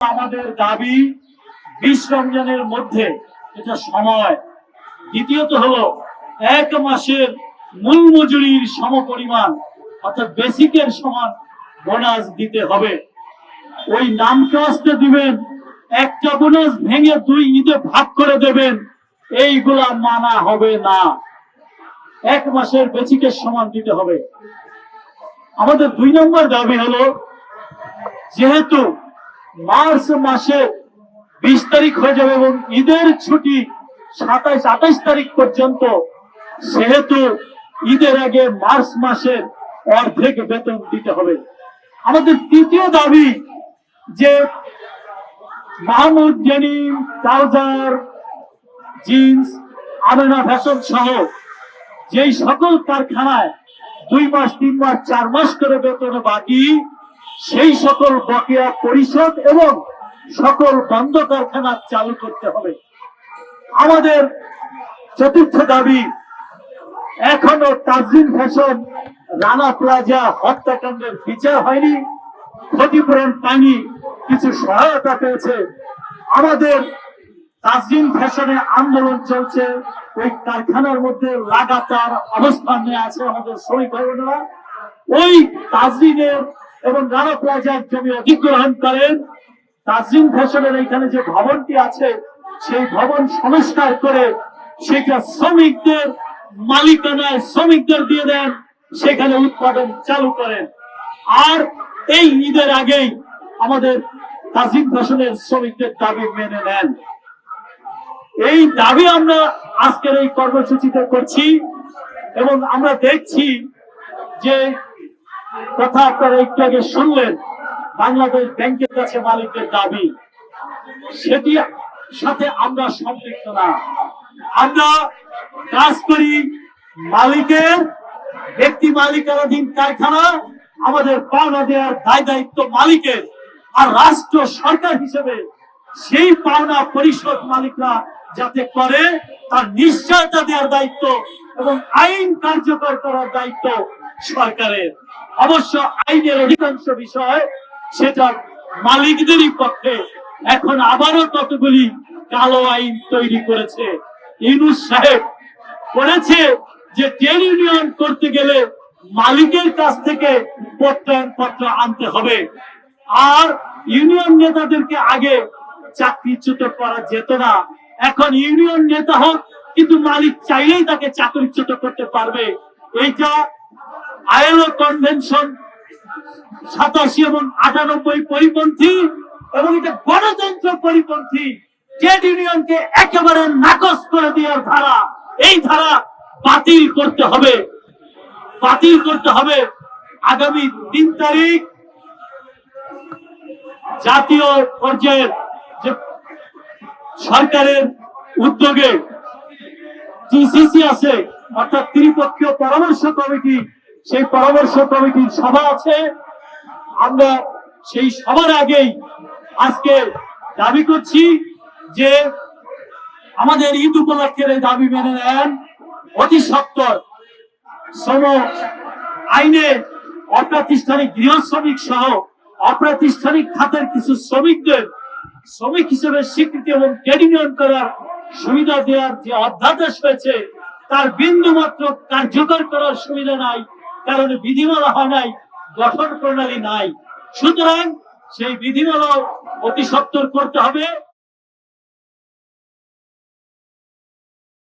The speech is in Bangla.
আমাদের দাবি 20 রমজানের মধ্যে এটা সময়। দ্বিতীয়ত হলো 1 মাসের মূল মজুরির সমপরিমাণ অর্থাৎ বেসিকের সমান বোনাস দিতে হবে। ওই নামকে আসতে দিবেন, একটা বোনাস ভেঙে 2 ঈদে ভাগ করে দেবেন, এইগুলা মানা হবে না। 1 মাসের বেসিকের সমান দিতে হবে। আমাদের 2 নম্বর দাবি হলো, যেহেতু মার্চ মাসে 20 তারিখ হয়ে যাবে এবং ঈদের ছুটি 27-28 তারিখ পর্যন্ত, সেহেতু ঈদের আগে মার্চ মাসের অর্ধেক বেতন দিতে হবে। আমাদের তৃতীয় দাবি যে Mahmud denim, trouser, jeans, Amena fashion সহ যেই সকল কারখানায় 2 মাস 3 মাস 4 মাস করে বেতন বাকি, সেই সকল বকেয়া পরিশোধ এবং সকল বন্ধ কারখানা চালু করতে হবে। আমাদের চতুর্থ দাবি, এখনো তাজরিন ফ্যাশন রানা প্লাজা হত্যাকাণ্ডের বিচার হয়নি, ক্ষতিপূরণ পায়নি, কিছু সহায়তা পেয়েছে। আমাদের তাজরিন ফ্যাশনে আন্দোলন চলছে, ওই কারখানার মধ্যে লাগাতার অবস্থান নিয়ে আছে আমাদের শ্রমিক ভাই বোনেরা। ওই তাজরিনের এবং রানা প্লাজার জমি অধিগ্রহণ করেন। তাজরিন ফ্যাশনের এখানে যে ভবনটি আছে, সেই ভবন সংস্কার করে সেটা শ্রমিকদের মালিকানায় শ্রমিকদের দিয়ে দেন, সেখানে উৎপাদন চালু করেন। আর এই ঈদের আগেই আমাদের তাজরিন ফ্যাশনের শ্রমিকদের দাবি মেনে নেন। এই দাবি আমরা আজকের এই কর্মসূচিতে করছি এবং আমরা দেখছি যে কথা আপনারা একটু আগে শুনলেন, বাংলাদেশ ব্যাংকের কাছে মালিকদের দাবি, সেটি সাথে আমরা সম্পৃক্ত না। আমরা কাজ করি মালিকের, ব্যক্তি মালিকানাধীন কারখানা, আমাদের পাওনা দেওয়ার দায় দায়িত্ব মালিকের। আর রাষ্ট্র সরকার হিসেবে সেই পাওনা পরিশোধ মালিকরা যাতে করে তার নিশ্চয়তা দেওয়ার দায়িত্ব এবং আইন কার্যকর করার দায়িত্ব সরকারের। অবশ্য আইনের অধিকাংশ বিষয় সেটা মালিকদেরই পক্ষে। এখন আবারও কতগুলি কালো আইন তৈরি করেছে। ইউনূস সাহেব বলেছে যে ট্রেড ইউনিয়ন করতে গেলে মালিকের কাছ থেকে প্রত্যয়নপত্র আনতে হবে, আর ইউনিয়ন নেতাদেরকে আগে চাকরিচ্যুত করা যেত না। এখন ইউনিয়ন নেতা হোক, কিন্তু মালিক চাইলেই তাকে চাকরিচ্যুত করতে পারবে। এইটা আইএলও কনভেনশন 87 এবং 98 পরিপন্থী এবং এটা গণতন্ত্র পরিপন্থী। ট্রেড ইউনিয়নকে একেবারে নাকচ করে দেওয়ার ধারা, এই ধারা বাতিল করতে হবে, বাতিল করতে হবে। আগামী 3 তারিখ জাতীয় পর্যায়ের যে সরকারের উদ্যোগে টিসিসি আছে, অর্থাৎ ত্রিপক্ষীয় পরামর্শ কমিটি, সেই পরামর্শ কমিটির সভা আছে। আমরা সেই সবার আগেই আজকে দাবি করছি যে আমাদের ঈদ উপলক্ষের এই দাবি মেনে নেন। অতি সত্বর শ্রম আইনে অপ্রাতিষ্ঠানিক গৃহ শ্রমিক সহ অপ্রাতিষ্ঠানিক খাতের কিছু শ্রমিকদের শ্রমিক হিসেবে স্বীকৃতি এবং ট্রেড ইউনিয়ন করার সুবিধা দেওয়ার যে অধ্যাদেশ হয়েছে, তার বিন্দু মাত্র কার্যকর করার সুবিধা নাই, কারণ বিধিমালা হয় নাই, গঠন প্রণালী নাই। সুতরাং সেই বিধিমালা অতি সত্বর করতে হবে।